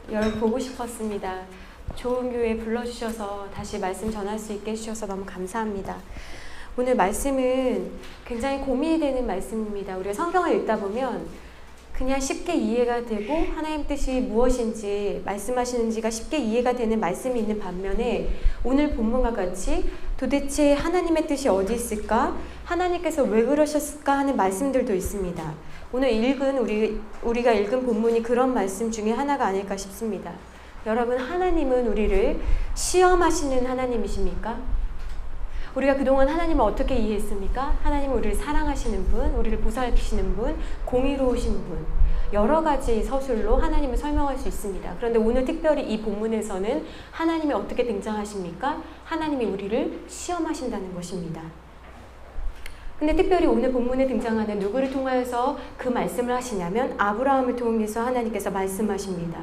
여러분 보고 싶었습니다. 좋은 교회 불러주셔서 다시 말씀 전할 수 있게 해주셔서 너무 감사합니다. 오늘 말씀은 굉장히 고민이 되는 말씀입니다. 우리가 성경을 읽다 보면 그냥 쉽게 이해가 되고 하나님 뜻이 무엇인지 말씀하시는지가 쉽게 이해가 되는 말씀이 있는 반면에 오늘 본문과 같이 도대체 하나님의 뜻이 어디 있을까? 하나님께서 왜 그러셨을까 하는 말씀들도 있습니다. 오늘 우리가 읽은 본문이 그런 말씀 중에 하나가 아닐까 싶습니다. 여러분, 하나님은 우리를 시험하시는 하나님이십니까? 우리가 그동안 하나님을 어떻게 이해했습니까? 하나님은 우리를 사랑하시는 분, 우리를 보살피시는 분, 공의로우신 분, 여러 가지 서술로 하나님을 설명할 수 있습니다. 그런데 오늘 특별히 이 본문에서는 하나님이 어떻게 등장하십니까? 하나님이 우리를 시험하신다는 것입니다. 근데 특별히 오늘 본문에 등장하는 누구를 통하여서 그 말씀을 하시냐면 아브라함을 통해서 하나님께서 말씀하십니다.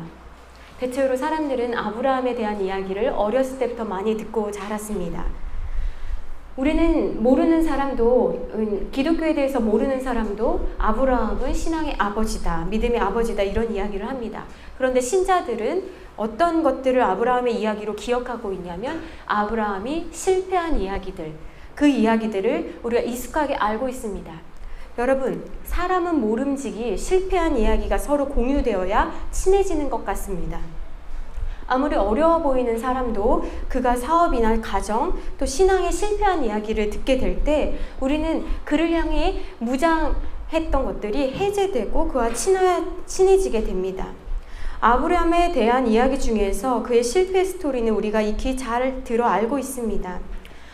대체로 사람들은 아브라함에 대한 이야기를 어렸을 때부터 많이 듣고 자랐습니다. 우리는 모르는 사람도, 기독교에 대해서 모르는 사람도 아브라함은 신앙의 아버지다, 믿음의 아버지다 이런 이야기를 합니다. 그런데 신자들은 어떤 것들을 아브라함의 이야기로 기억하고 있냐면 아브라함이 실패한 이야기들, 그 이야기들을 우리가 익숙하게 알고 있습니다. 여러분, 사람은 모름지기 실패한 이야기가 서로 공유되어야 친해지는 것 같습니다. 아무리 어려워 보이는 사람도 그가 사업이나 가정, 또 신앙에 실패한 이야기를 듣게 될 때 우리는 그를 향해 무장했던 것들이 해제되고 그와 친해지게 됩니다. 아브라함에 대한 이야기 중에서 그의 실패 스토리는 우리가 익히 잘 들어 알고 있습니다.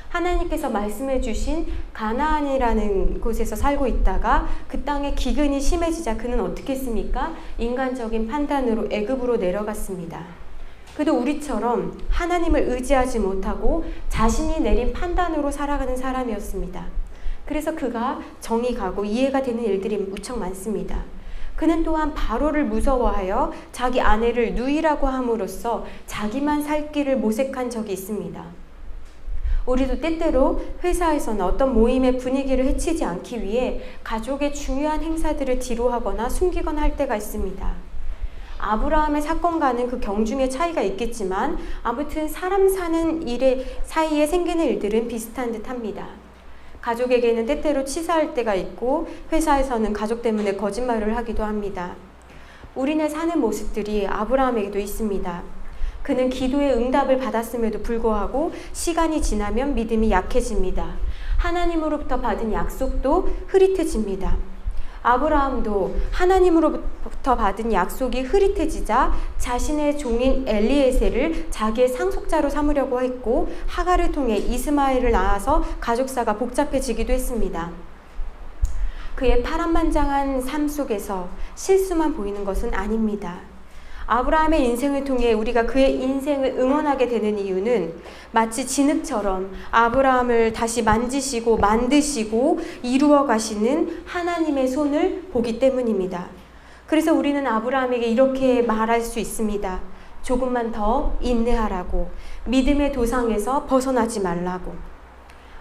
하나님께서 말씀해 주신 가나안이라는 곳에서 살고 있다가 그 땅에 기근이 심해지자 그는 어떻게 했습니까? 인간적인 판단으로 애굽으로 내려갔습니다. 그도 우리처럼 하나님을 의지하지 못하고 자신이 내린 판단으로 살아가는 사람이었습니다. 그래서 그가 정이 가고 이해가 되는 일들이 무척 많습니다. 그는 또한 바로를 무서워하여 자기 아내를 누이라고 함으로써 자기만 살 길을 모색한 적이 있습니다. 우리도 때때로 회사에서는 어떤 모임의 분위기를 해치지 않기 위해 가족의 중요한 행사들을 뒤로하거나 숨기거나 할 때가 있습니다. 아브라함의 사건과는 그 경중의 차이가 있겠지만 아무튼 사람 사는 일의 사이에 생기는 일들은 비슷한 듯합니다. 가족에게는 때때로 치사할 때가 있고 회사에서는 가족 때문에 거짓말을 하기도 합니다. 우리네 사는 모습들이 아브라함에게도 있습니다. 그는 기도의 응답을 받았음에도 불구하고 시간이 지나면 믿음이 약해집니다. 하나님으로부터 받은 약속도 흐릿해집니다. 아브라함도 하나님으로부터 받은 약속이 흐릿해지자 자신의 종인 엘리에셀을 자기의 상속자로 삼으려고 했고 하갈을 통해 이스마엘을 낳아서 가족사가 복잡해지기도 했습니다. 그의 파란만장한 삶 속에서 실수만 보이는 것은 아닙니다. 아브라함의 인생을 통해 우리가 그의 인생을 응원하게 되는 이유는 마치 진흙처럼 아브라함을 다시 만지시고 만드시고 이루어 가시는 하나님의 손을 보기 때문입니다. 그래서 우리는 아브라함에게 이렇게 말할 수 있습니다. 조금만 더 인내하라고, 믿음의 도상에서 벗어나지 말라고.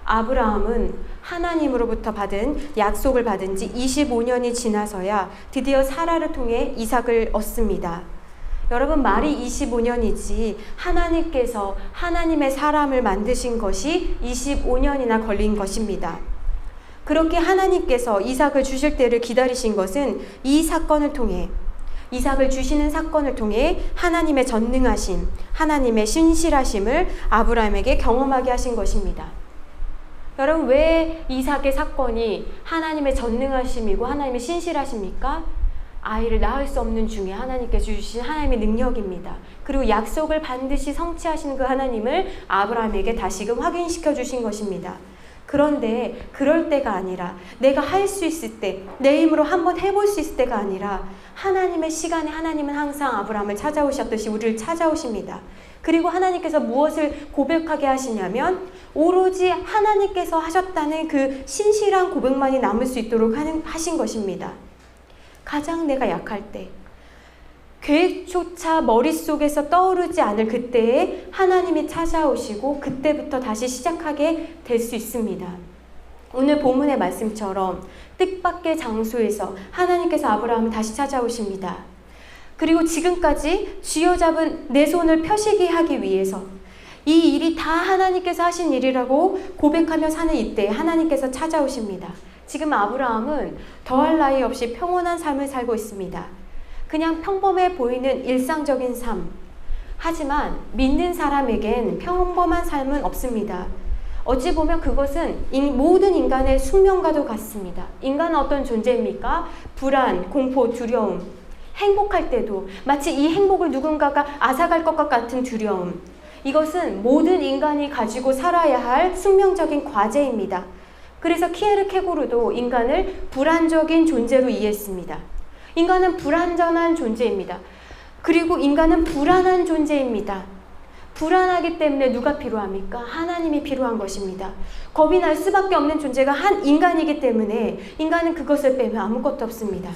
아브라함은 하나님으로부터 받은 약속을 받은 지 25년이 지나서야 드디어 사라를 통해 이삭을 얻습니다. 여러분, 말이 25년이지 하나님께서 하나님의 사람을 만드신 것이 25년이나 걸린 것입니다. 그렇게 하나님께서 이삭을 주실 때를 기다리신 것은 이 사건을 통해, 이삭을 주시는 사건을 통해 하나님의 전능하심, 하나님의 신실하심을 아브라함에게 경험하게 하신 것입니다. 여러분, 왜 이삭의 사건이 하나님의 전능하심이고 하나님의 신실하십니까? 아이를 낳을 수 없는 중에 하나님께서 주신 하나님의 능력입니다. 그리고 약속을 반드시 성취하시는 그 하나님을 아브라함에게 다시금 확인시켜 주신 것입니다. 그런데 그럴 때가 아니라 내가 할 수 있을 때, 내 힘으로 한번 해볼 수 있을 때가 아니라 하나님의 시간에 하나님은 항상 아브라함을 찾아오셨듯이 우리를 찾아오십니다. 그리고 하나님께서 무엇을 고백하게 하시냐면 오로지 하나님께서 하셨다는 그 신실한 고백만이 남을 수 있도록 하신 것입니다. 가장 내가 약할 때, 계획조차 머릿속에서 떠오르지 않을 그때에 하나님이 찾아오시고 그때부터 다시 시작하게 될 수 있습니다. 오늘 본문의 말씀처럼 뜻밖의 장소에서 하나님께서 아브라함을 다시 찾아오십니다. 그리고 지금까지 쥐어잡은 내 손을 펴시게 하기 위해서 이 일이 다 하나님께서 하신 일이라고 고백하며 사는 이때 하나님께서 찾아오십니다. 지금 아브라함은 더할 나위 없이 평온한 삶을 살고 있습니다. 그냥 평범해 보이는 일상적인 삶. 하지만 믿는 사람에겐 평범한 삶은 없습니다. 어찌 보면 그것은 모든 인간의 숙명과도 같습니다. 인간은 어떤 존재입니까? 불안, 공포, 두려움. 행복할 때도 마치 이 행복을 누군가가 앗아갈 것 같은 두려움. 이것은 모든 인간이 가지고 살아야 할 숙명적인 과제입니다. 그래서 키에르케고르도 인간을 불안적인 존재로 이해했습니다. 인간은 불완전한 존재입니다. 그리고 인간은 불안한 존재입니다. 불안하기 때문에 누가 필요합니까? 하나님이 필요한 것입니다. 겁이 날 수밖에 없는 존재가 한 인간이기 때문에 인간은 그것을 빼면 아무것도 없습니다.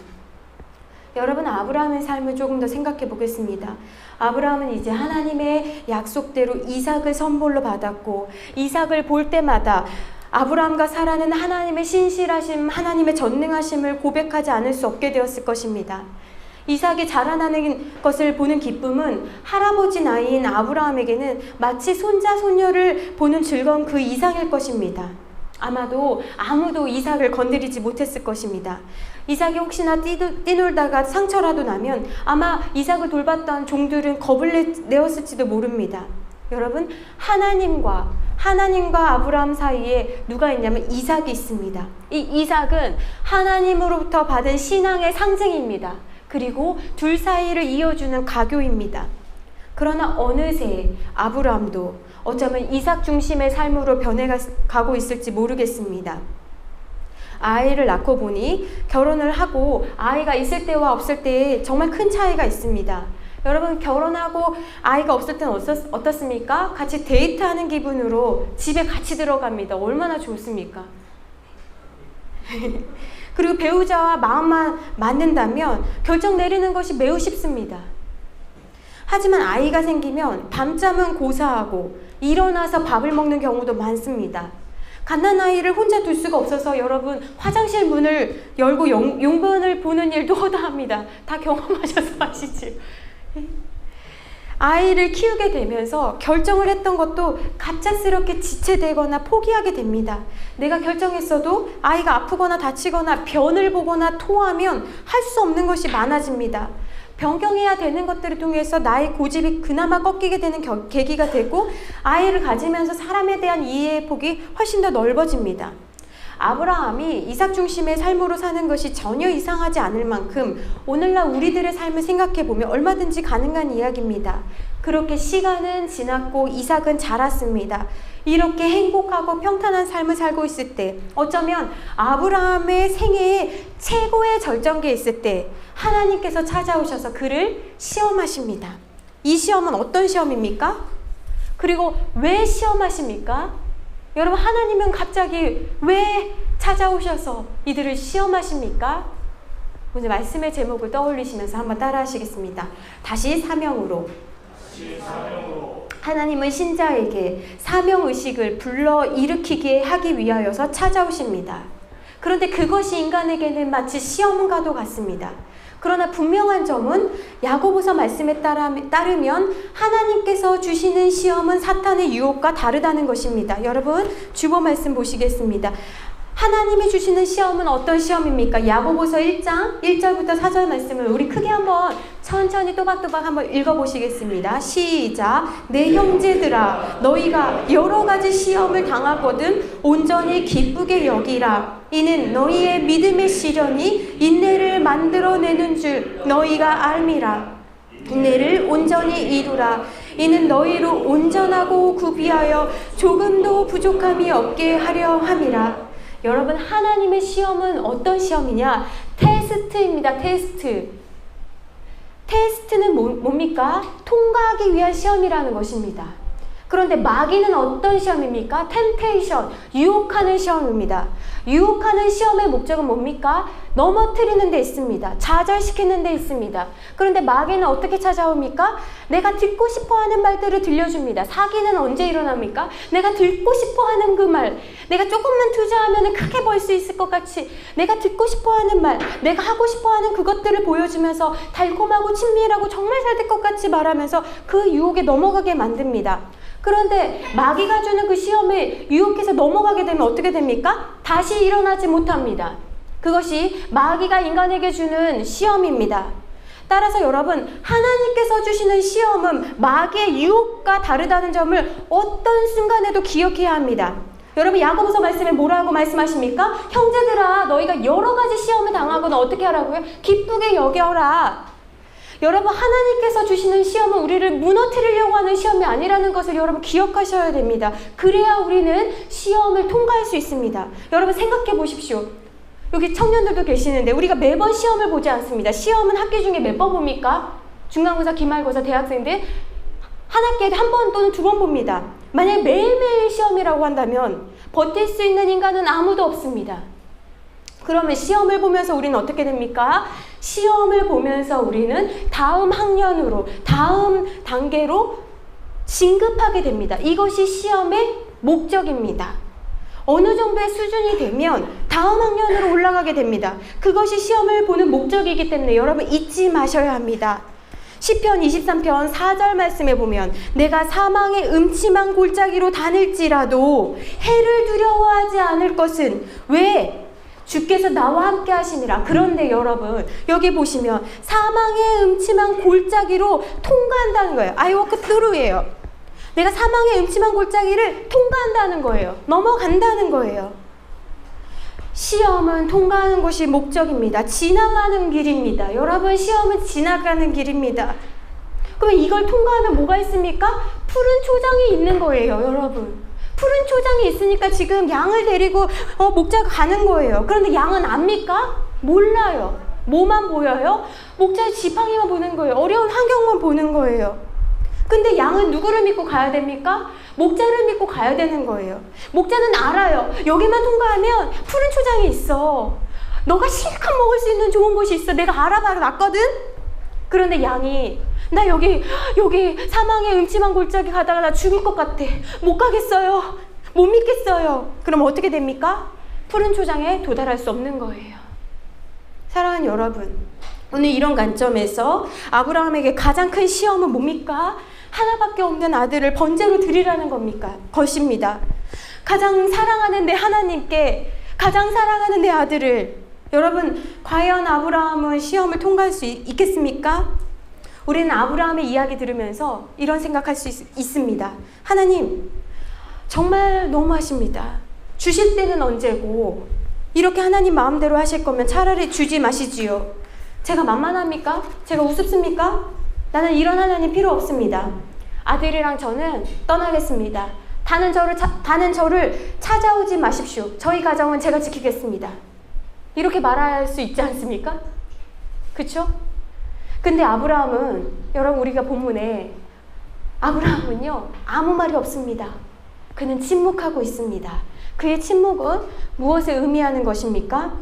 여러분, 아브라함의 삶을 조금 더 생각해 보겠습니다. 아브라함은 이제 하나님의 약속대로 이삭을 선물로 받았고 이삭을 볼 때마다 아브라함과 사라는 하나님의 신실하심, 하나님의 전능하심을 고백하지 않을 수 없게 되었을 것입니다. 이삭이 자라나는 것을 보는 기쁨은 할아버지 나이인 아브라함에게는 마치 손자, 손녀를 보는 즐거움 그 이상일 것입니다. 아마도 아무도 이삭을 건드리지 못했을 것입니다. 이삭이 혹시나 뛰놀다가 상처라도 나면 아마 이삭을 돌봤던 종들은 겁을 내었을지도 모릅니다. 여러분, 하나님과 아브라함 사이에 누가 있냐면 이삭이 있습니다. 이 이삭은 하나님으로부터 받은 신앙의 상징입니다. 그리고 둘 사이를 이어주는 가교입니다. 그러나 어느새 아브라함도 어쩌면 이삭 중심의 삶으로 변해가고 있을지 모르겠습니다. 아이를 낳고 보니 결혼을 하고 아이가 있을 때와 없을 때에 정말 큰 차이가 있습니다. 여러분, 결혼하고 아이가 없을 때는 어떻습니까? 같이 데이트하는 기분으로 집에 같이 들어갑니다. 얼마나 좋습니까? 그리고 배우자와 마음만 맞는다면 결정 내리는 것이 매우 쉽습니다. 하지만 아이가 생기면 밤잠은 고사하고 일어나서 밥을 먹는 경우도 많습니다. 갓난아이를 혼자 둘 수가 없어서 여러분, 화장실 문을 열고 용변을 보는 일도 허다합니다. 다 경험하셔서 아시지? 아이를 키우게 되면서 결정을 했던 것도 갑작스럽게 지체되거나 포기하게 됩니다. 내가 결정했어도 아이가 아프거나 다치거나 변을 보거나 토하면 할 수 없는 것이 많아집니다. 변경해야 되는 것들을 통해서 나의 고집이 그나마 꺾이게 되는 계기가 되고 아이를 가지면서 사람에 대한 이해의 폭이 훨씬 더 넓어집니다. 아브라함이 이삭 중심의 삶으로 사는 것이 전혀 이상하지 않을 만큼 오늘날 우리들의 삶을 생각해 보면 얼마든지 가능한 이야기입니다. 그렇게 시간은 지났고 이삭은 자랐습니다. 이렇게 행복하고 평탄한 삶을 살고 있을 때, 어쩌면 아브라함의 생애의 최고의 절정기에 있을 때 하나님께서 찾아오셔서 그를 시험하십니다. 이 시험은 어떤 시험입니까? 그리고 왜 시험하십니까? 여러분, 하나님은 갑자기 왜 찾아오셔서 이들을 시험하십니까? 오늘 말씀의 제목을 떠올리시면서 한번 따라 하시겠습니다. 다시 사명으로. 하나님은 신자에게 사명의식을 불러일으키게 하기 위하여서 찾아오십니다. 그런데 그것이 인간에게는 마치 시험과도 같습니다. 그러나 분명한 점은 야고보서 말씀에 따르면 하나님께서 주시는 시험은 사탄의 유혹과 다르다는 것입니다. 여러분, 주보 말씀 보시겠습니다. 하나님이 주시는 시험은 어떤 시험입니까? 야고보서 1장 1절부터 4절 말씀을 우리 크게 한번 천천히 또박또박 한번 읽어보시겠습니다. 시작. 내 형제들아, 너희가 여러 가지 시험을 당하거든 온전히 기쁘게 여기라. 이는 너희의 믿음의 시련이 인내를 만들어내는 줄 너희가 알미라. 인내를 온전히 이루라. 이는 너희로 온전하고 구비하여 조금도 부족함이 없게 하려 함이라. 여러분, 하나님의 시험은 어떤 시험이냐? 테스트입니다. 테스트는 뭡니까? 통과하기 위한 시험이라는 것입니다. 그런데 마귀는 어떤 시험입니까? 템테이션, 유혹하는 시험입니다. 유혹하는 시험의 목적은 뭡니까? 넘어뜨리는 데 있습니다. 좌절시키는 데 있습니다. 그런데 마귀는 어떻게 찾아옵니까? 내가 듣고 싶어하는 말들을 들려줍니다. 사기는 언제 일어납니까? 내가 듣고 싶어하는 그 말, 내가 조금만 투자하면 크게 벌 수 있을 것 같이 내가 듣고 싶어하는 말, 내가 하고 싶어하는 그것들을 보여주면서 달콤하고 친밀하고 정말 잘 될 것 같이 말하면서 그 유혹에 넘어가게 만듭니다. 그런데 마귀가 주는 그 시험에 유혹해서 넘어가게 되면 어떻게 됩니까? 다시 일어나지 못합니다. 그것이 마귀가 인간에게 주는 시험입니다. 따라서 여러분, 하나님께서 주시는 시험은 마귀의 유혹과 다르다는 점을 어떤 순간에도 기억해야 합니다. 여러분, 야고보서 말씀에 뭐라고 말씀하십니까? 형제들아, 너희가 여러 가지 시험을 당하거나 어떻게 하라고요? 기쁘게 여겨라. 여러분, 하나님께서 주시는 시험은 우리를 무너뜨리려고 하는 시험이 아니라는 것을 여러분 기억하셔야 됩니다. 그래야 우리는 시험을 통과할 수 있습니다. 여러분, 생각해 보십시오. 여기 청년들도 계시는데 우리가 매번 시험을 보지 않습니다. 시험은 학기 중에 몇 번 봅니까? 중간고사, 기말고사, 대학생들 한 학기에 한 번 또는 두 번 봅니다. 만약에 매일매일 시험이라고 한다면 버틸 수 있는 인간은 아무도 없습니다. 그러면 시험을 보면서 우리는 어떻게 됩니까? 시험을 보면서 우리는 다음 학년으로, 다음 단계로 진급하게 됩니다. 이것이 시험의 목적입니다. 어느 정도의 수준이 되면 다음 학년으로 올라가게 됩니다. 그것이 시험을 보는 목적이기 때문에 여러분 잊지 마셔야 합니다. 시편 23편 4절 말씀에 보면 내가 사망의 음침한 골짜기로 다닐지라도 해를 두려워하지 않을 것은 왜? 주께서 나와 함께 하시니라. 그런데 여러분, 여기 보시면 사망의 음침한 골짜기로 통과한다는 거예요. I walk through예요. 내가 사망의 음침한 골짜기를 통과한다는 거예요. 넘어간다는 거예요. 시험은 통과하는 것이 목적입니다. 지나가는 길입니다. 여러분, 시험은 지나가는 길입니다. 그러면 이걸 통과하면 뭐가 있습니까? 푸른 초장이 있는 거예요, 여러분. 푸른 초장이 있으니까 지금 양을 데리고 목자가 가는 거예요. 그런데 양은 압니까? 몰라요. 뭐만 보여요? 목자의 지팡이만 보는 거예요. 어려운 환경만 보는 거예요. 근데 양은 누구를 믿고 가야 됩니까? 목자를 믿고 가야 되는 거예요. 목자는 알아요. 여기만 통과하면 푸른 초장이 있어. 너가 실컷 먹을 수 있는 좋은 곳이 있어. 내가 알아봤거든? 그런데 양이 나 여기 사망의 음침한 골짜기 가다가 나 죽을 것 같아. 못 가겠어요. 못 믿겠어요. 그럼 어떻게 됩니까? 푸른 초장에 도달할 수 없는 거예요. 사랑하는 여러분, 오늘 이런 관점에서 아브라함에게 가장 큰 시험은 뭡니까? 하나밖에 없는 아들을 번제로 드리라는 것입니다. 가장 사랑하는 내 하나님께 가장 사랑하는 내 아들을, 여러분, 과연 아브라함은 시험을 통과할 수 있겠습니까? 우리는 아브라함의 이야기 들으면서 이런 생각할 수 있습니다. 하나님, 정말 너무하십니다. 주실 때는 언제고 이렇게 하나님 마음대로 하실 거면 차라리 주지 마시지요. 제가 만만합니까? 제가 우습습니까? 나는 이런 하나님 필요 없습니다. 아들이랑 저는 떠나겠습니다. 다는 저를 찾아오지 마십시오. 저희 가정은 제가 지키겠습니다. 이렇게 말할 수 있지 않습니까? 그렇죠? 근데 아브라함은, 여러분, 우리가 본문에 아브라함은요 아무 말이 없습니다. 그는 침묵하고 있습니다. 그의 침묵은 무엇을 의미하는 것입니까?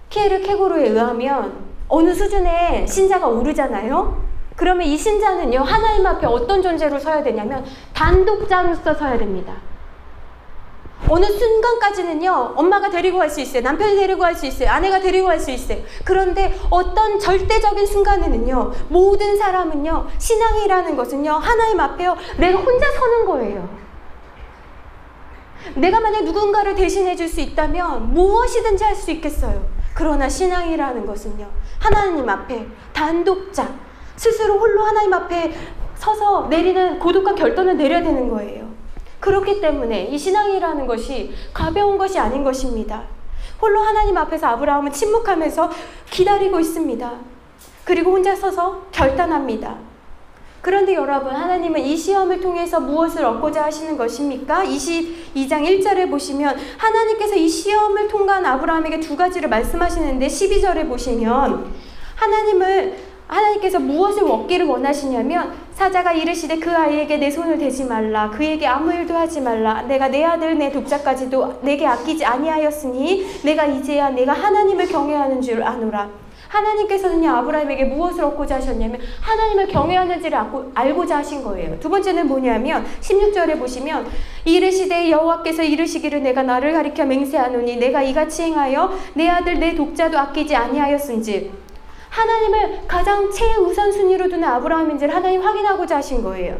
피에르 케고르에 의하면 어느 수준의 신자가 오르잖아요. 그러면 이 신자는요 하나님 앞에 어떤 존재로 서야 되냐면 단독자로서 서야 됩니다. 어느 순간까지는요 엄마가 데리고 갈 수 있어요. 남편이 데리고 갈 수 있어요. 아내가 데리고 갈 수 있어요. 그런데 어떤 절대적인 순간에는요 모든 사람은요 신앙이라는 것은요 하나님 앞에요 내가 혼자 서는 거예요. 내가 만약 누군가를 대신해 줄 수 있다면 무엇이든지 할 수 있겠어요. 그러나 신앙이라는 것은요 하나님 앞에 단독자, 스스로 홀로 하나님 앞에 서서 내리는 고독한 결단을 내려야 되는 거예요. 그렇기 때문에 이 신앙이라는 것이 가벼운 것이 아닌 것입니다. 홀로 하나님 앞에서 아브라함은 침묵하면서 기다리고 있습니다. 그리고 혼자 서서 결단합니다. 그런데 여러분, 하나님은 이 시험을 통해서 무엇을 얻고자 하시는 것입니까? 22장 1절에 보시면 하나님께서 이 시험을 통과한 아브라함에게 두 가지를 말씀하시는데 12절에 보시면 하나님을 하나님께서 무엇을 얻기를 원하시냐면 사자가 이르시되 그 아이에게 내 손을 대지 말라, 그에게 아무 일도 하지 말라. 내가 내 아들 내 독자까지도 내게 아끼지 아니하였으니 내가 이제야 내가 하나님을 경외하는 줄 아노라. 하나님께서는요, 아브라함에게 무엇을 얻고자 하셨냐면 하나님을 경외하는지를 알고자 하신 거예요. 두 번째는 뭐냐면 16절에 보시면 이르시되 여호와께서 이르시기를 내가 나를 가리켜 맹세하노니 내가 이같이 행하여 내 아들 내 독자도 아끼지 아니하였은즉, 하나님을 가장 최우선순위로 두는 아브라함인지를 하나님 확인하고자 하신 거예요.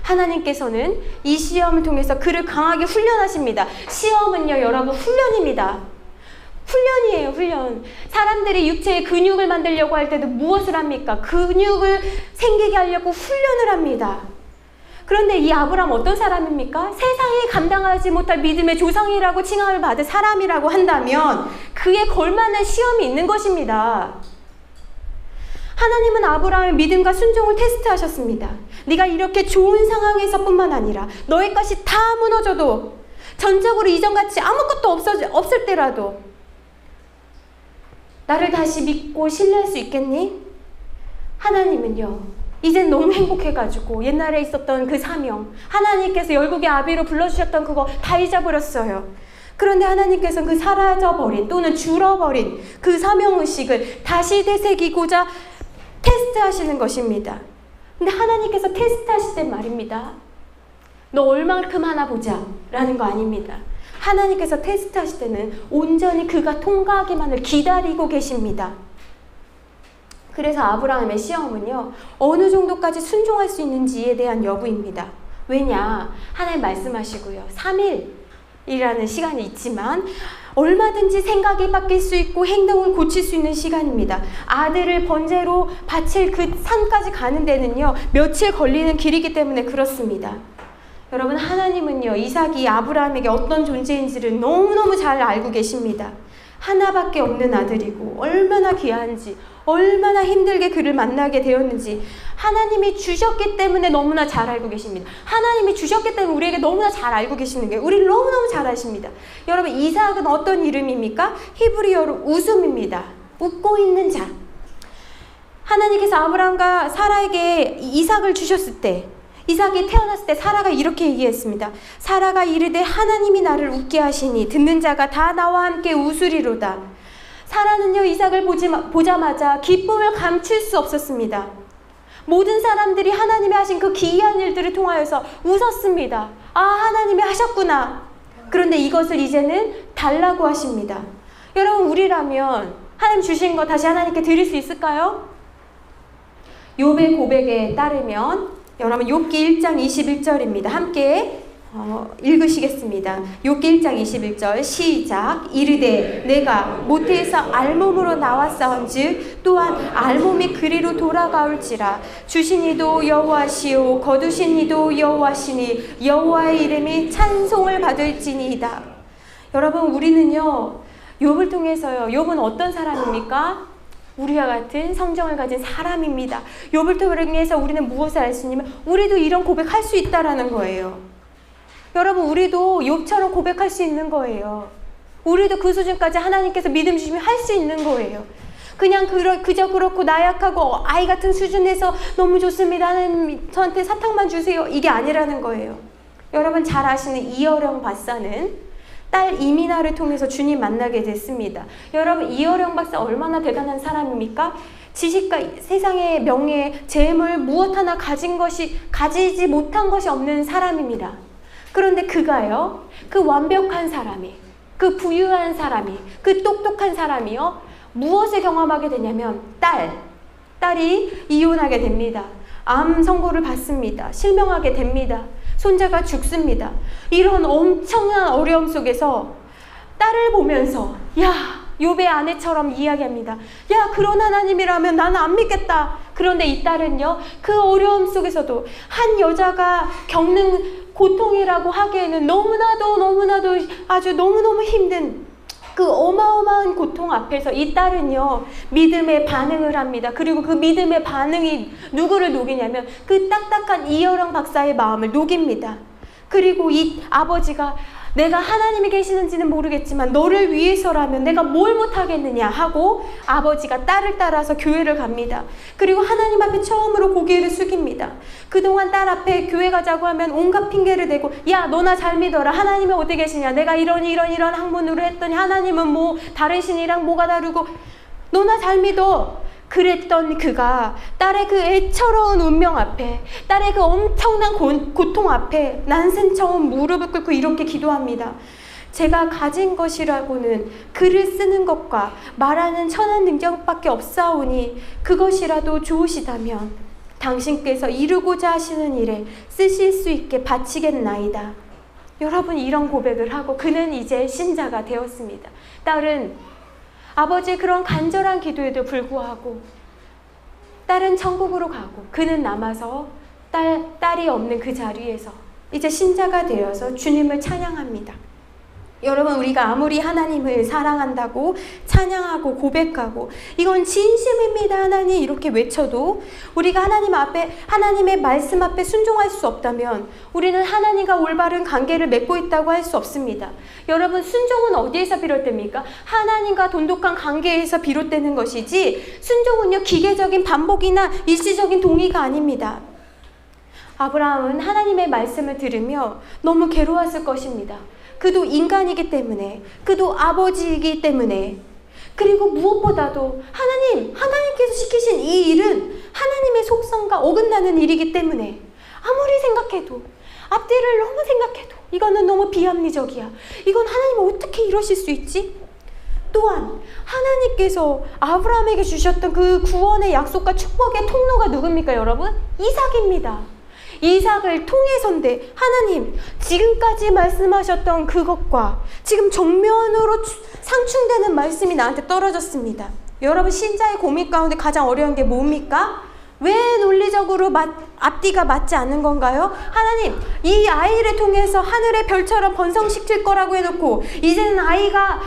하나님께서는 이 시험을 통해서 그를 강하게 훈련하십니다. 시험은요, 여러분, 훈련입니다. 훈련이에요, 훈련. 사람들이 육체의 근육을 만들려고 할 때도 무엇을 합니까? 근육을 생기게 하려고 훈련을 합니다. 그런데 이 아브라함 어떤 사람입니까? 세상이 감당하지 못할 믿음의 조상이라고 칭함을 받은 사람이라고 한다면 그에 걸맞는 시험이 있는 것입니다. 하나님은 아브라함의 믿음과 순종을 테스트하셨습니다. 네가 이렇게 좋은 상황에서뿐만 아니라 너의 것이 다 무너져도, 전적으로 이전같이 아무것도 없을 때라도 나를 다시 믿고 신뢰할 수 있겠니? 하나님은요, 이젠 너무 행복해가지고 옛날에 있었던 그 사명, 하나님께서 열국의 아비로 불러주셨던 그거 다 잊어버렸어요. 그런데 하나님께서는 그 사라져버린 또는 줄어버린 그 사명의식을 다시 되새기고자 테스트하시는 것입니다. 근데 하나님께서 테스트하실 땐 말입니다, 너 얼만큼 하나 보자 라는 거 아닙니다. 하나님께서 테스트하실 때는 온전히 그가 통과하기만을 기다리고 계십니다. 그래서 아브라함의 시험은요, 어느 정도까지 순종할 수 있는지에 대한 여부입니다. 왜냐? 하나님 말씀하시고요, 3일이라는 시간이 있지만 얼마든지 생각이 바뀔 수 있고 행동을 고칠 수 있는 시간입니다. 아들을 번제로 바칠 그 산까지 가는 데는요, 며칠 걸리는 길이기 때문에 그렇습니다. 여러분, 하나님은요, 이삭이 아브라함에게 어떤 존재인지를 너무너무 잘 알고 계십니다. 하나밖에 없는 아들이고 얼마나 귀한지, 얼마나 힘들게 그를 만나게 되었는지 하나님이 주셨기 때문에 너무나 잘 알고 계십니다. 하나님이 주셨기 때문에 우리에게 너무나 잘 알고 계시는 게, 우리를 너무너무 잘 아십니다. 여러분, 이삭은 어떤 이름입니까? 히브리어로 웃음입니다. 웃고 있는 자. 하나님께서 아브라함과 사라에게 이삭을 주셨을 때, 이삭이 태어났을 때 사라가 이렇게 얘기했습니다. 사라가 이르되 하나님이 나를 웃게 하시니 듣는 자가 다 나와 함께 웃으리로다. 사라는요, 이삭을 보자마자 기쁨을 감출 수 없었습니다. 모든 사람들이 하나님이 하신 그 기이한 일들을 통하여서 웃었습니다. 아, 하나님이 하셨구나. 그런데 이것을 이제는 달라고 하십니다. 여러분, 우리라면 하나님 주신 거 다시 하나님께 드릴 수 있을까요? 욥의 고백에 따르면 여러분, 욥기 1장 21절입니다. 함께 읽으시겠습니다. 욥기 1장 21절 시작. 이르되 내가 모태에서 알몸으로 나왔사온즉 또한 알몸이 그리로 돌아가올지라. 주신 이도 여호와시오 거두신 이도 여호와시니 여호와의 이름이 찬송을 받을지니이다. 여러분, 우리는요, 욥을 통해서요, 욥은 어떤 사람입니까? 우리와 같은 성정을 가진 사람입니다. 욥을 통해서 우리는 무엇을 알 수 있냐면 우리도 이런 고백할 수 있다라는 거예요. 여러분, 우리도 욥처럼 고백할 수 있는 거예요. 우리도 그 수준까지 하나님께서 믿음 주시면 할 수 있는 거예요. 그냥 그저 그렇고 나약하고 아이 같은 수준에서 너무 좋습니다, 하나님 저한테 사탕만 주세요, 이게 아니라는 거예요. 여러분, 잘 아시는 이어령 박사는 딸 이민아를 통해서 주님 만나게 됐습니다. 여러분, 이어령 박사 얼마나 대단한 사람입니까? 지식과 세상의 명예, 재물 무엇 하나 가지지 못한 것이 없는 사람입니다. 그런데 그가요, 그 완벽한 사람이, 그 부유한 사람이, 그 똑똑한 사람이요, 무엇을 경험하게 되냐면 딸이 이혼하게 됩니다. 암 선고를 받습니다. 실명하게 됩니다. 손자가 죽습니다. 이런 엄청난 어려움 속에서 딸을 보면서 욥의 아내처럼 이야기합니다. 야, 그런 하나님이라면 나는 안 믿겠다. 그런데 이 딸은요, 그 어려움 속에서도 한 여자가 겪는 고통이라고 하기에는 너무나도 아주 너무너무 힘든 그 어마어마한 고통 앞에서 이 딸은요, 믿음의 반응을 합니다. 그리고 그 믿음의 반응이 누구를 녹이냐면 그 딱딱한 이어령 박사의 마음을 녹입니다. 그리고 이 아버지가 내가 하나님이 계시는지는 모르겠지만 너를 위해서라면 내가 뭘 못하겠느냐 하고 아버지가 딸을 따라서 교회를 갑니다. 그리고 하나님 앞에 처음으로 고개를 숙입니다. 그동안 딸 앞에 교회 가자고 하면 온갖 핑계를 대고, 야 너나 잘 믿어라, 하나님이 어디 계시냐, 내가 이런 학문으로 했더니 하나님은 뭐 다른 신이랑 뭐가 다르고, 너나 잘 믿어. 그랬던 그가 딸의 그 애처로운 운명 앞에, 딸의 그 엄청난 고통 앞에 난생처럼 무릎을 꿇고 이렇게 기도합니다. 제가 가진 것이라고는 글을 쓰는 것과 말하는 천한 능력밖에 없사오니 그것이라도 좋으시다면 당신께서 이루고자 하시는 일에 쓰실 수 있게 바치겠나이다. 여러분, 이런 고백을 하고 그는 이제 신자가 되었습니다. 딸은 아버지의 그런 간절한 기도에도 불구하고 딸은 천국으로 가고 그는 남아서 딸이 없는 그 자리에서 이제 신자가 되어서 주님을 찬양합니다. 여러분, 우리가 아무리 하나님을 사랑한다고 찬양하고 고백하고 이건 진심입니다 하나님 이렇게 외쳐도 우리가 하나님 앞에, 하나님의 말씀 앞에 순종할 수 없다면 우리는 하나님과 올바른 관계를 맺고 있다고 할 수 없습니다. 여러분, 순종은 어디에서 비롯됩니까? 하나님과 돈독한 관계에서 비롯되는 것이지, 순종은요 기계적인 반복이나 일시적인 동의가 아닙니다. 아브라함은 하나님의 말씀을 들으며 너무 괴로웠을 것입니다. 그도 인간이기 때문에, 그도 아버지이기 때문에, 그리고 무엇보다도 하나님께서 시키신 이 일은 하나님의 속성과 어긋나는 일이기 때문에 아무리 생각해도, 앞뒤를 너무 생각해도 이거는 너무 비합리적이야. 이건 하나님 어떻게 이러실 수 있지? 또한 하나님께서 아브라함에게 주셨던 그 구원의 약속과 축복의 통로가 누굽니까 여러분? 이삭입니다. 이삭을 통해서인데 하나님 지금까지 말씀하셨던 그것과 지금 정면으로 상충되는 말씀이 나한테 떨어졌습니다. 여러분, 신자의 고민 가운데 가장 어려운 게 뭡니까? 왜 논리적으로 앞뒤가 맞지 않는 건가요? 하나님, 이 아이를 통해서 하늘의 별처럼 번성시킬 거라고 해놓고 이제는 아이가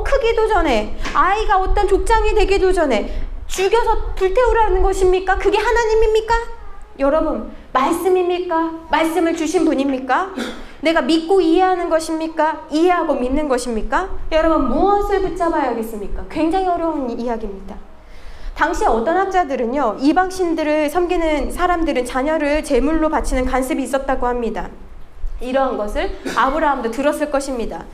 크기도 전에, 아이가 어떤 족장이 되기도 전에 죽여서 불태우라는 것입니까? 그게 하나님입니까? 여러분, 말씀입니까? 말씀을 주신 분입니까? 내가 믿고 이해하는 것입니까? 이해하고 믿는 것입니까? 여러분, 무엇을 붙잡아야겠습니까? 굉장히 어려운 이야기입니다. 당시 어떤 학자들은요, 이방신들을 섬기는 사람들은 자녀를 제물로 바치는 관습이 있었다고 합니다. 이러한 것을 아브라함도 들었을 것입니다.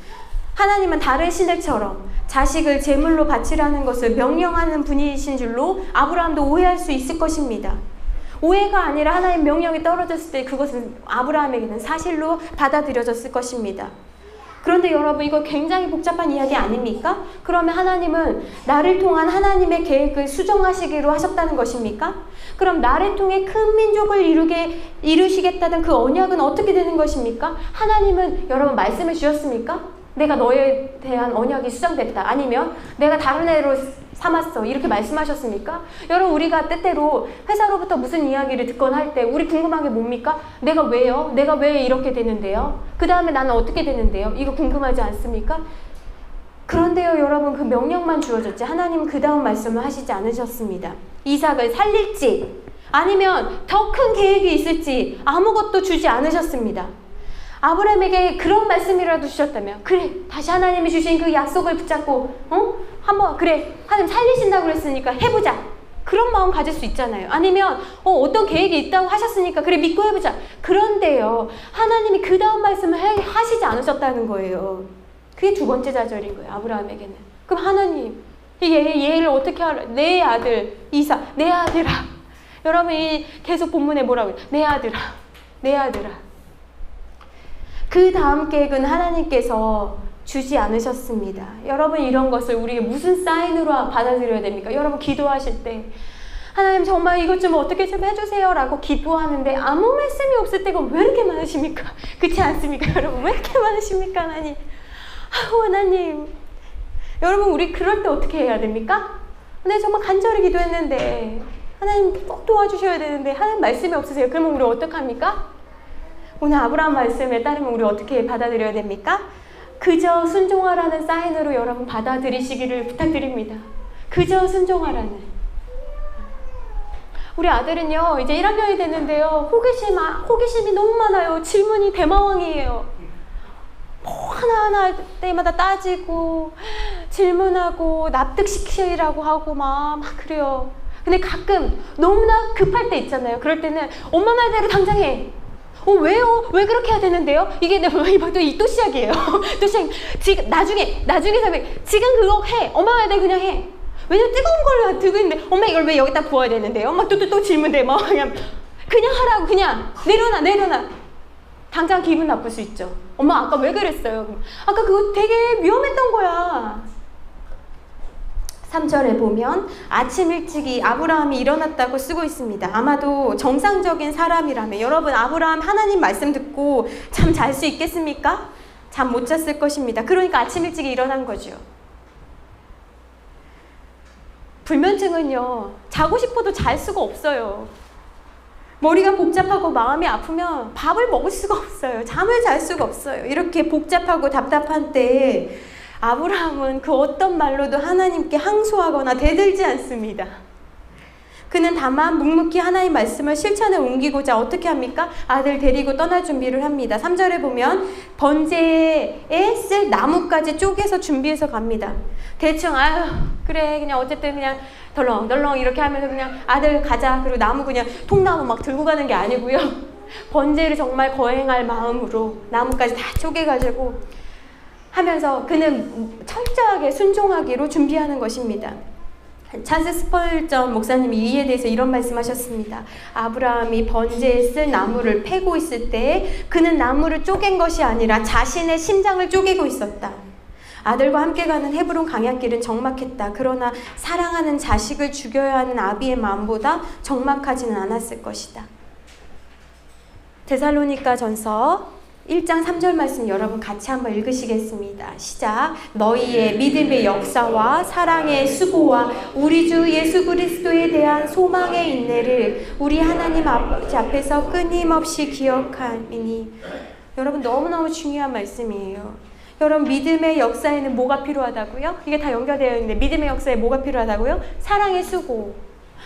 하나님은 다른 신들처럼 자식을 제물로 바치라는 것을 명령하는 분이신 줄로 아브라함도 오해할 수 있을 것입니다. 오해가 아니라 하나님 명령이 떨어졌을 때 그것은 아브라함에게는 사실로 받아들여졌을 것입니다. 그런데 여러분, 이거 굉장히 복잡한 이야기 아닙니까? 그러면 하나님은 나를 통한 하나님의 계획을 수정하시기로 하셨다는 것입니까? 그럼 나를 통해 큰 민족을 이루시겠다는 그 언약은 어떻게 되는 것입니까? 하나님은 여러분 말씀을 주셨습니까? 내가 너에 대한 언약이 수정됐다. 아니면 내가 다른 애로 삼았어. 이렇게 말씀하셨습니까? 여러분, 우리가 때때로 회사로부터 무슨 이야기를 듣거나 할 때 우리 궁금한 게 뭡니까? 내가 왜요? 내가 왜 이렇게 되는데요? 그 다음에 나는 어떻게 되는데요? 이거 궁금하지 않습니까? 그런데요, 여러분, 그 명령만 주어졌지 하나님은 그 다음 말씀을 하시지 않으셨습니다. 이삭을 살릴지 아니면 더 큰 계획이 있을지 아무것도 주지 않으셨습니다. 아브라함에게 그런 말씀이라도 주셨다면, 그래, 다시 하나님이 주신 그 약속을 붙잡고 한번, 그래, 하나님 살리신다고 그랬으니까 해보자, 그런 마음 가질 수 있잖아요. 아니면 어떤 계획이 있다고 하셨으니까 그래, 믿고 해보자. 그런데요, 하나님이 그 다음 말씀을 하시지 않으셨다는 거예요. 그게 두 번째 좌절인 거예요, 아브라함에게는. 그럼 하나님, 얘를 어떻게 하라? 내 아들 이삭, 내 아들아. 여러분이 계속 본문에 뭐라고 해요? 내 아들아, 내 아들아. 그 다음 계획은 하나님께서 주지 않으셨습니다. 여러분, 이런 것을 우리가 무슨 사인으로 받아들여야 됩니까? 여러분, 기도하실 때 하나님 정말 이것 좀 어떻게 좀 해주세요 라고 기도하는데 아무 말씀이 없을 때가 왜 이렇게 많으십니까? 그렇지 않습니까? 여러분, 왜 이렇게 많으십니까? 하나님, 하나님. 여러분, 우리 그럴 때 어떻게 해야 됩니까? 근데 정말 간절히 기도했는데 하나님 꼭 도와주셔야 되는데 하나님 말씀이 없으세요. 그러면 우리 어떡합니까? 오늘 아브라함 말씀에 따르면 우리 어떻게 받아들여야 됩니까? 그저 순종하라는 사인으로 여러분 받아들이시기를 부탁드립니다. 그저 순종하라는. 우리 아들은요, 이제 1학년이 됐는데요, 호기심이 너무 많아요. 질문이 대마왕이에요. 뭐 하나하나 할 때마다 따지고 질문하고 납득시키라고 하고 막 그래요. 근데 가끔 너무나 급할 때 있잖아요. 그럴 때는 엄마 말대로 당장 해. 왜요? 왜 그렇게 해야 되는데요? 이게 또 시작이에요. 또 시작. 지금 나중에 지금 그거 해. 엄마 말대로 그냥 해. 왜냐면 뜨거운 걸 들고 있는데 엄마 이걸 왜 여기다 부어야 되는데요? 막 또 질문돼. 막 그냥 하라고. 그냥 내려놔. 당장 기분 나쁠 수 있죠. 엄마 아까 왜 그랬어요? 아까 그거 되게 위험했던 거야. 3절에 보면 아침 일찍이 아브라함이 일어났다고 쓰고 있습니다. 아마도 정상적인 사람이라면 여러분 아브라함 하나님 말씀 듣고 잠 잘 수 있겠습니까? 잠 못 잤을 것입니다. 그러니까 아침 일찍이 일어난 거죠. 불면증은요, 자고 싶어도 잘 수가 없어요. 머리가 복잡하고 마음이 아프면 밥을 먹을 수가 없어요. 잠을 잘 수가 없어요. 이렇게 복잡하고 답답한 때에 아브라함은 그 어떤 말로도 하나님께 항소하거나 대들지 않습니다. 그는 다만 묵묵히 하나님 말씀을 실천에 옮기고자 어떻게 합니까? 아들 데리고 떠날 준비를 합니다. 3절에 보면 번제에 쓸 나무까지 쪼개서 준비해서 갑니다. 대충 그래 그냥 어쨌든 그냥 덜렁덜렁 이렇게 하면서 그냥 아들 가자. 그리고 나무 그냥 통나무 막 들고 가는 게 아니고요. 번제를 정말 거행할 마음으로 나무까지 다 쪼개가지고 하면서 그는 철저하게 순종하기로 준비하는 것입니다. 찰스 스펄전 목사님이 이에 대해서 이런 말씀하셨습니다. 아브라함이 번제에 쓸 나무를 패고 있을 때 그는 나무를 쪼갠 것이 아니라 자신의 심장을 쪼개고 있었다. 아들과 함께 가는 헤브론 강약길은 적막했다. 그러나 사랑하는 자식을 죽여야 하는 아비의 마음보다 적막하지는 않았을 것이다. 데살로니가 전서 1장 3절 말씀 여러분 같이 한번 읽으시겠습니다. 시작. 너희의 믿음의 역사와 사랑의 수고와 우리 주 예수 그리스도에 대한 소망의 인내를 우리 하나님 앞에서 끊임없이 기억하니. 여러분 너무너무 중요한 말씀이에요. 여러분 믿음의 역사에는 뭐가 필요하다고요? 이게 다 연결되어 있는데 믿음의 역사에 뭐가 필요하다고요? 사랑의 수고.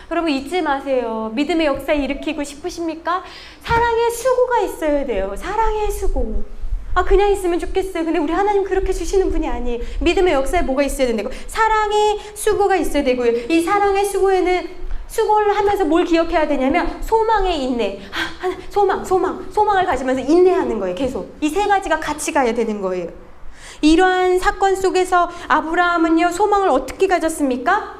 여러분 잊지 마세요. 믿음의 역사 일으키고 싶으십니까? 사랑의 수고가 있어야 돼요. 사랑의 수고. 그냥 있으면 좋겠어요. 근데 우리 하나님 그렇게 주시는 분이 아니에요. 믿음의 역사에 뭐가 있어야 된다고? 사랑의 수고가 있어야 되고요. 이 사랑의 수고에는 수고를 하면서 뭘 기억해야 되냐면 소망의 인내. 소망을 가지면서 인내하는 거예요. 계속. 이 세 가지가 같이 가야 되는 거예요. 이러한 사건 속에서 아브라함은요, 소망을 어떻게 가졌습니까?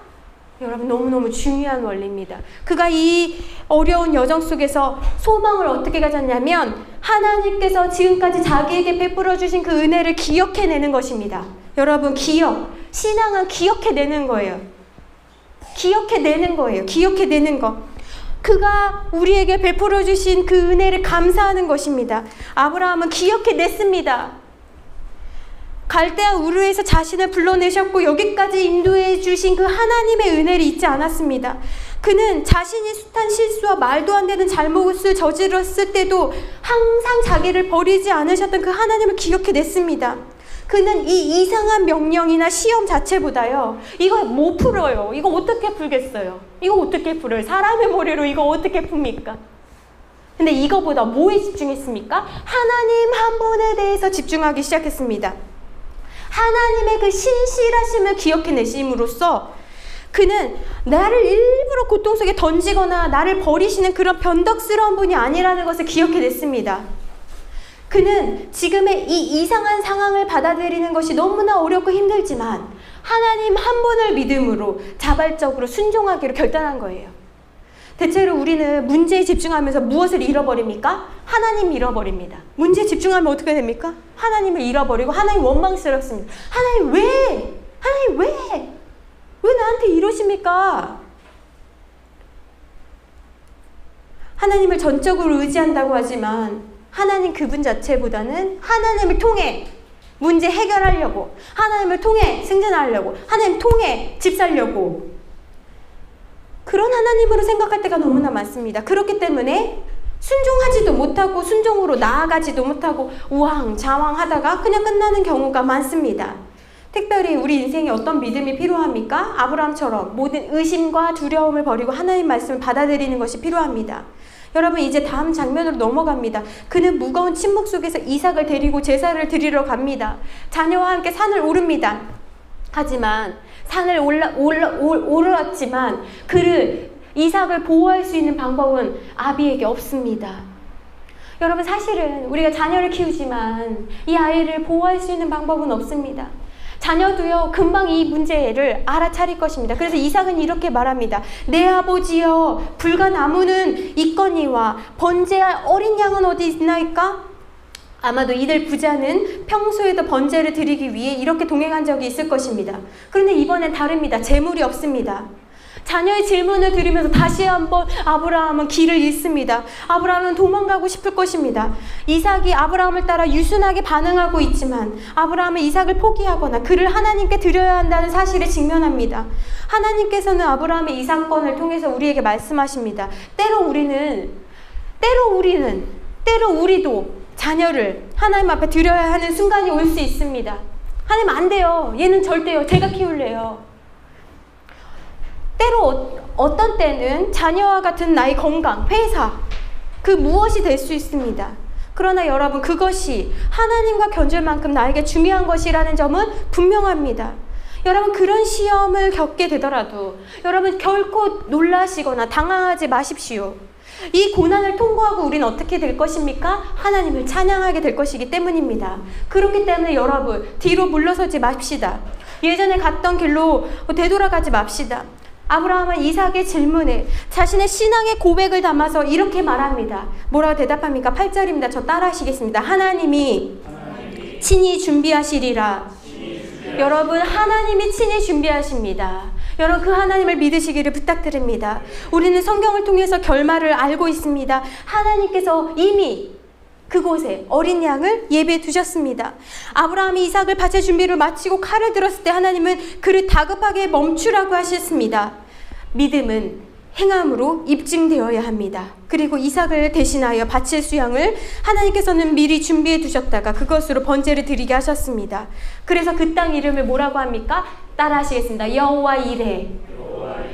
여러분 너무너무 중요한 원리입니다. 그가 이 어려운 여정 속에서 소망을 어떻게 가졌냐면 하나님께서 지금까지 자기에게 베풀어 주신 그 은혜를 기억해내는 것입니다. 여러분 신앙은 기억해내는 거예요. 기억해내는 거. 그가 우리에게 베풀어 주신 그 은혜를 감사하는 것입니다. 아브라함은 기억해냈습니다. 갈대아 우르에서 자신을 불러내셨고 여기까지 인도해 주신 그 하나님의 은혜를 잊지 않았습니다. 그는 자신이 숱한 실수와 말도 안 되는 잘못을 저질렀을 때도 항상 자기를 버리지 않으셨던 그 하나님을 기억해냈습니다. 그는 이 이상한 명령이나 시험 자체보다요, 이거 못 풀어요. 이거 어떻게 풀겠어요? 이거 어떻게 풀어요? 사람의 머리로 이거 어떻게 풉니까? 근데 이거보다 뭐에 집중했습니까? 하나님 한 분에 대해서 집중하기 시작했습니다. 하나님의 그 신실하심을 기억해내심으로써 그는 나를 일부러 고통 속에 던지거나 나를 버리시는 그런 변덕스러운 분이 아니라는 것을 기억해냈습니다. 그는 지금의 이 이상한 상황을 받아들이는 것이 너무나 어렵고 힘들지만 하나님 한 분을 믿음으로 자발적으로 순종하기로 결단한 거예요. 대체로 우리는 문제에 집중하면서 무엇을 잃어버립니까? 하나님 잃어버립니다. 문제에 집중하면 어떻게 됩니까? 하나님을 잃어버리고 하나님 원망스럽습니다. 하나님 왜 나한테 이러십니까? 하나님을 전적으로 의지한다고 하지만 하나님 그분 자체보다는 하나님을 통해 문제 해결하려고, 하나님을 통해 승진하려고, 하나님 통해 집 살려고, 그런 하나님으로 생각할 때가 너무나 많습니다. 그렇기 때문에 순종하지도 못하고 순종으로 나아가지도 못하고 우왕좌왕하다가 그냥 끝나는 경우가 많습니다. 특별히 우리 인생에 어떤 믿음이 필요합니까? 아브라함처럼 모든 의심과 두려움을 버리고 하나님 말씀을 받아들이는 것이 필요합니다. 여러분 이제 다음 장면으로 넘어갑니다. 그는 무거운 침묵 속에서 이삭을 데리고 제사를 드리러 갑니다. 자녀와 함께 산을 오릅니다. 하지만 산을 올랐지만 그를 이삭을 보호할 수 있는 방법은 아비에게 없습니다. 여러분 사실은 우리가 자녀를 키우지만 이 아이를 보호할 수 있는 방법은 없습니다. 자녀도요 금방 이 문제를 알아차릴 것입니다. 그래서 이삭은 이렇게 말합니다. 내 아버지여, 불과 나무는 있거니와 번제할 어린 양은 어디 있나이까? 아마도 이들 부자는 평소에도 번제를 드리기 위해 이렇게 동행한 적이 있을 것입니다. 그런데 이번엔 다릅니다. 재물이 없습니다. 자녀의 질문을 들으면서 다시 한번 아브라함은 길을 잃습니다. 아브라함은 도망가고 싶을 것입니다. 이삭이 아브라함을 따라 유순하게 반응하고 있지만 아브라함은 이삭을 포기하거나 그를 하나님께 드려야 한다는 사실에 직면합니다. 하나님께서는 아브라함의 이 사건을 통해서 우리에게 말씀하십니다. 때로 우리도 자녀를 하나님 앞에 드려야 하는 순간이 올 수 있습니다. 하나님 안 돼요. 얘는 절대요. 제가 키울래요. 때로 어떤 때는 자녀와 같은 나의 건강, 회사, 그 무엇이 될 수 있습니다. 그러나 여러분 그것이 하나님과 견줄 만큼 나에게 중요한 것이라는 점은 분명합니다. 여러분 그런 시험을 겪게 되더라도 여러분 결코 놀라시거나 당황하지 마십시오. 이 고난을 통과하고 우리는 어떻게 될 것입니까? 하나님을 찬양하게 될 것이기 때문입니다. 그렇기 때문에 여러분 뒤로 물러서지 맙시다. 예전에 갔던 길로 되돌아가지 맙시다. 아브라함은 이삭의 질문에 자신의 신앙의 고백을 담아서 이렇게 말합니다. 뭐라고 대답합니까? 8절입니다. 저 따라 하시겠습니다. 하나님이 친히 준비하시리라. 여러분 하나님이 친히 준비하십니다. 여러분 그 하나님을 믿으시기를 부탁드립니다. 우리는 성경을 통해서 결말을 알고 있습니다. 하나님께서 이미 그곳에 어린 양을 예배해 두셨습니다. 아브라함이 이삭을 바칠 준비를 마치고 칼을 들었을 때 하나님은 그를 다급하게 멈추라고 하셨습니다. 믿음은 행함으로 입증되어야 합니다. 그리고 이삭을 대신하여 바칠 수양을 하나님께서는 미리 준비해 두셨다가 그것으로 번제를 드리게 하셨습니다. 그래서 그 땅 이름을 뭐라고 합니까? 따라 하시겠습니다. 여호와 이레.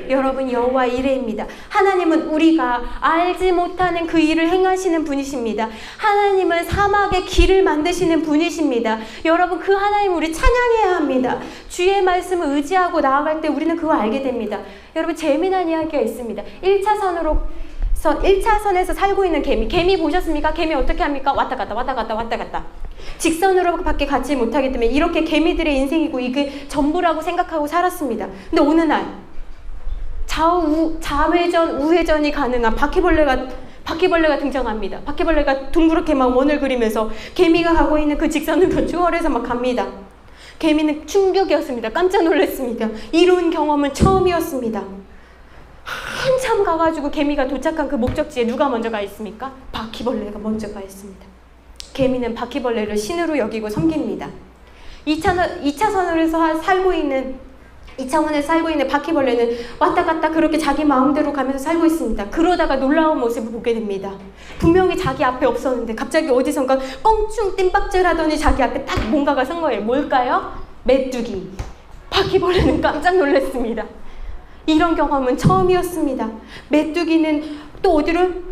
여러분 여호와 이레입니다. 하나님은 우리가 알지 못하는 그 일을 행하시는 분이십니다. 하나님은 사막에 길을 만드시는 분이십니다. 여러분 그 하나님 우리 찬양해야 합니다. 주의 말씀을 의지하고 나아갈 때 우리는 그거 알게 됩니다. 여러분 재미난 이야기가 있습니다. 1차선에서 살고 있는 개미 보셨습니까? 개미 어떻게 합니까? 왔다 갔다 직선으로 밖에 가지 못하기 때문에 이렇게 개미들의 인생이고 이게 전부라고 생각하고 살았습니다. 근데 어느 날 좌회전, 우회전이 가능한 바퀴벌레가 등장합니다. 바퀴벌레가 둥그렇게 막 원을 그리면서 개미가 가고 있는 그 직선으로 추월해서 막 갑니다. 개미는 충격이었습니다. 깜짝 놀랐습니다. 이런 경험은 처음이었습니다. 한참 가가지고 개미가 도착한 그 목적지에 누가 먼저 가 있습니까? 바퀴벌레가 먼저 가 있습니다. 개미는 바퀴벌레를 신으로 여기고 섬깁니다. 2차선으로 살고 있는 바퀴벌레는 왔다 갔다 그렇게 자기 마음대로 가면서 살고 있습니다. 그러다가 놀라운 모습을 보게 됩니다. 분명히 자기 앞에 없었는데 갑자기 어디선가 껑충 뜀박질 하더니 자기 앞에 딱 뭔가가 선 거예요. 뭘까요? 메뚜기. 바퀴벌레는 깜짝 놀랐습니다. 이런 경험은 처음이었습니다. 메뚜기는 또 어디로?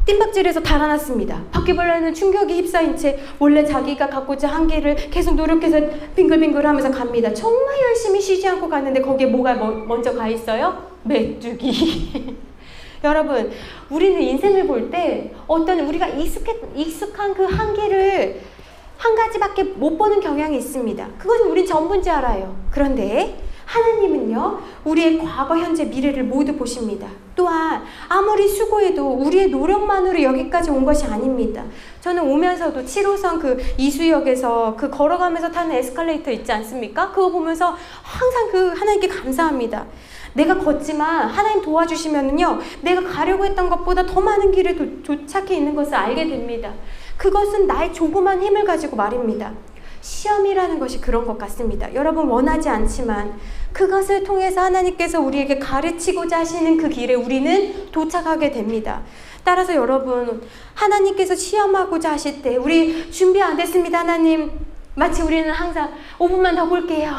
뜀박질에서 달아났습니다. 바퀴벌레는 충격에 휩싸인 채 원래 자기가 갖고자 한 길을 계속 노력해서 빙글빙글 하면서 갑니다. 정말 열심히 쉬지 않고 갔는데 거기에 뭐가 먼저 가 있어요? 메뚜기. 여러분 우리는 인생을 볼 때 어떤 우리가 익숙한 그 한 길을 한 가지밖에 못 보는 경향이 있습니다. 그것은 우린 전부인지 알아요. 그런데 하나님은요 우리의 과거, 현재, 미래를 모두 보십니다. 또한 아무리 수고해도 우리의 노력만으로 여기까지 온 것이 아닙니다. 저는 오면서도 7호선 그 이수역에서 그 걸어가면서 타는 에스컬레이터 있지 않습니까? 그거 보면서 항상 그 하나님께 감사합니다. 내가 걷지만 하나님 도와주시면은요 내가 가려고 했던 것보다 더 많은 길에 도착해 있는 것을 알게 됩니다. 그것은 나의 조그만 힘을 가지고 말입니다. 시험이라는 것이 그런 것 같습니다. 여러분 원하지 않지만 그것을 통해서 하나님께서 우리에게 가르치고자 하시는 그 길에 우리는 도착하게 됩니다. 따라서 여러분 하나님께서 시험하고자 하실 때 우리 준비 안 됐습니다 하나님. 마치 우리는 항상 5분만 더 볼게요.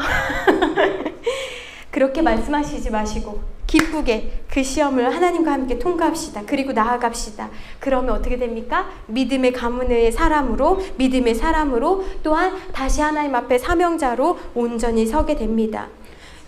그렇게 말씀하시지 마시고 기쁘게 그 시험을 하나님과 함께 통과합시다. 그리고 나아갑시다. 그러면 어떻게 됩니까? 믿음의 가문의 사람으로, 믿음의 사람으로, 또한 다시 하나님 앞에 사명자로 온전히 서게 됩니다.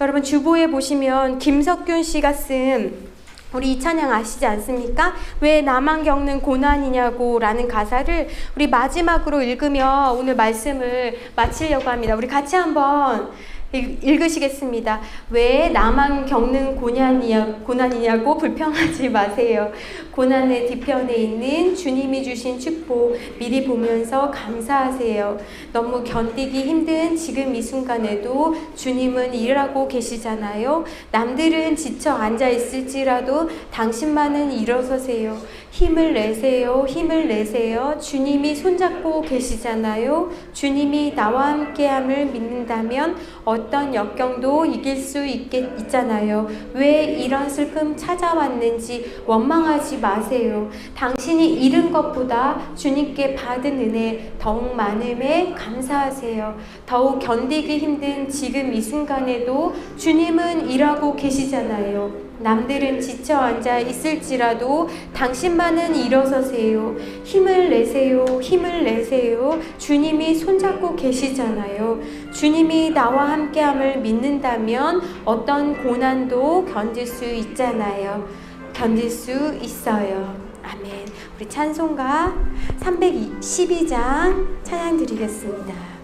여러분, 주보에 보시면 김석균 씨가 쓴 우리 이 찬양 아시지 않습니까? 왜 나만 겪는 고난이냐고 라는 가사를 우리 마지막으로 읽으며 오늘 말씀을 마치려고 합니다. 우리 같이 한번 읽으시겠습니다. 왜 나만 겪는 고난이냐고 불평하지 마세요. 고난의 뒤편에 있는 주님이 주신 축복 미리 보면서 감사하세요. 너무 견디기 힘든 지금 이 순간에도 주님은 일하고 계시잖아요. 남들은 지쳐 앉아 있을지라도 당신만은 일어서세요. 힘을 내세요. 힘을 내세요. 주님이 손잡고 계시잖아요. 주님이 나와 함께함을 믿는다면 어떤 역경도 이길 수 있잖아요. 왜 이런 슬픔 찾아왔는지 원망하지 마세요. 당신이 잃은 것보다 주님께 받은 은혜 더욱 많음에 감사하세요. 더욱 견디기 힘든 지금 이 순간에도 주님은 일하고 계시잖아요. 남들은 지쳐 앉아 있을지라도 당신만은 일어서세요. 힘을 내세요. 힘을 내세요. 주님이 손잡고 계시잖아요. 주님이 나와 함께함을 믿는다면 어떤 고난도 견딜 수 있잖아요. 견딜 수 있어요. 아멘. 우리 찬송가 312장 찬양 드리겠습니다.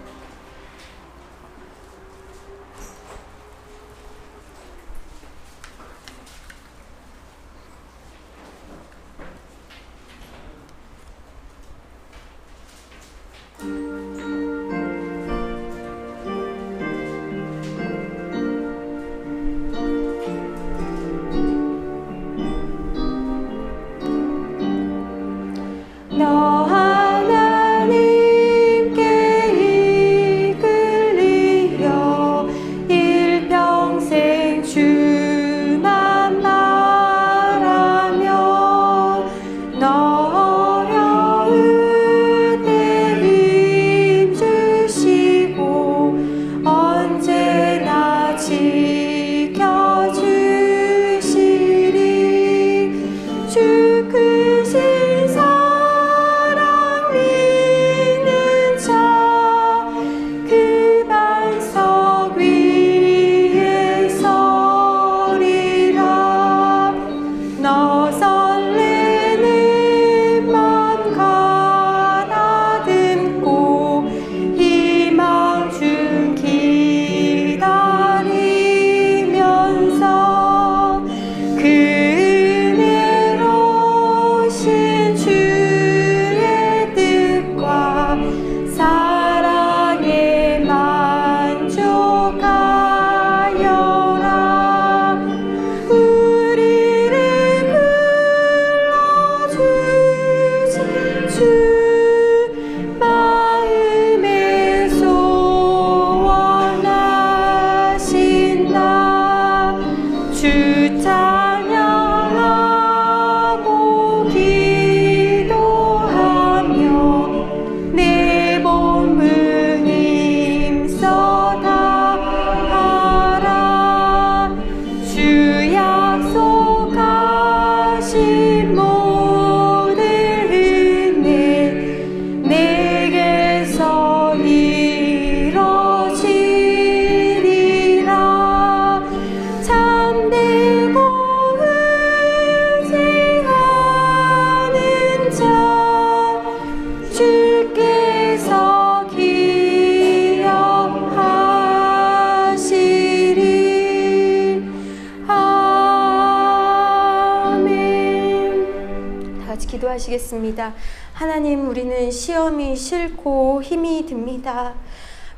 기도하시겠습니다. 하나님, 우리는 시험이 싫고 힘이 듭니다.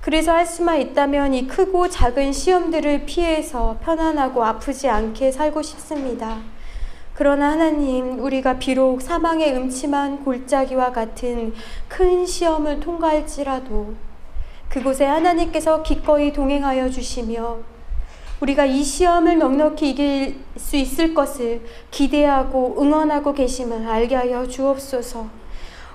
그래서 할 수만 있다면 이 크고 작은 시험들을 피해서 편안하고 아프지 않게 살고 싶습니다. 그러나 하나님, 우리가 비록 사망의 음침한 골짜기와 같은 큰 시험을 통과할지라도 그곳에 하나님께서 기꺼이 동행하여 주시며 우리가 이 시험을 넉넉히 이길 수 있을 것을 기대하고 응원하고 계심을 알게 하여 주옵소서.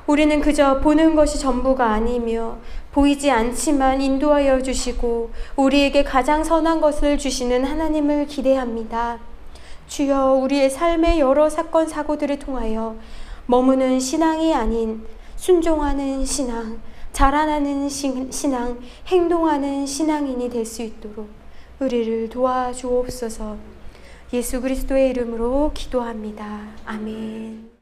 우리는 그저 보는 것이 전부가 아니며 보이지 않지만 인도하여 주시고 우리에게 가장 선한 것을 주시는 하나님을 기대합니다. 주여, 우리의 삶의 여러 사건 사고들을 통하여 머무는 신앙이 아닌 순종하는 신앙, 자라나는 신앙, 행동하는 신앙인이 될 수 있도록 우리를 도와주옵소서. 예수 그리스도의 이름으로 기도합니다. 아멘.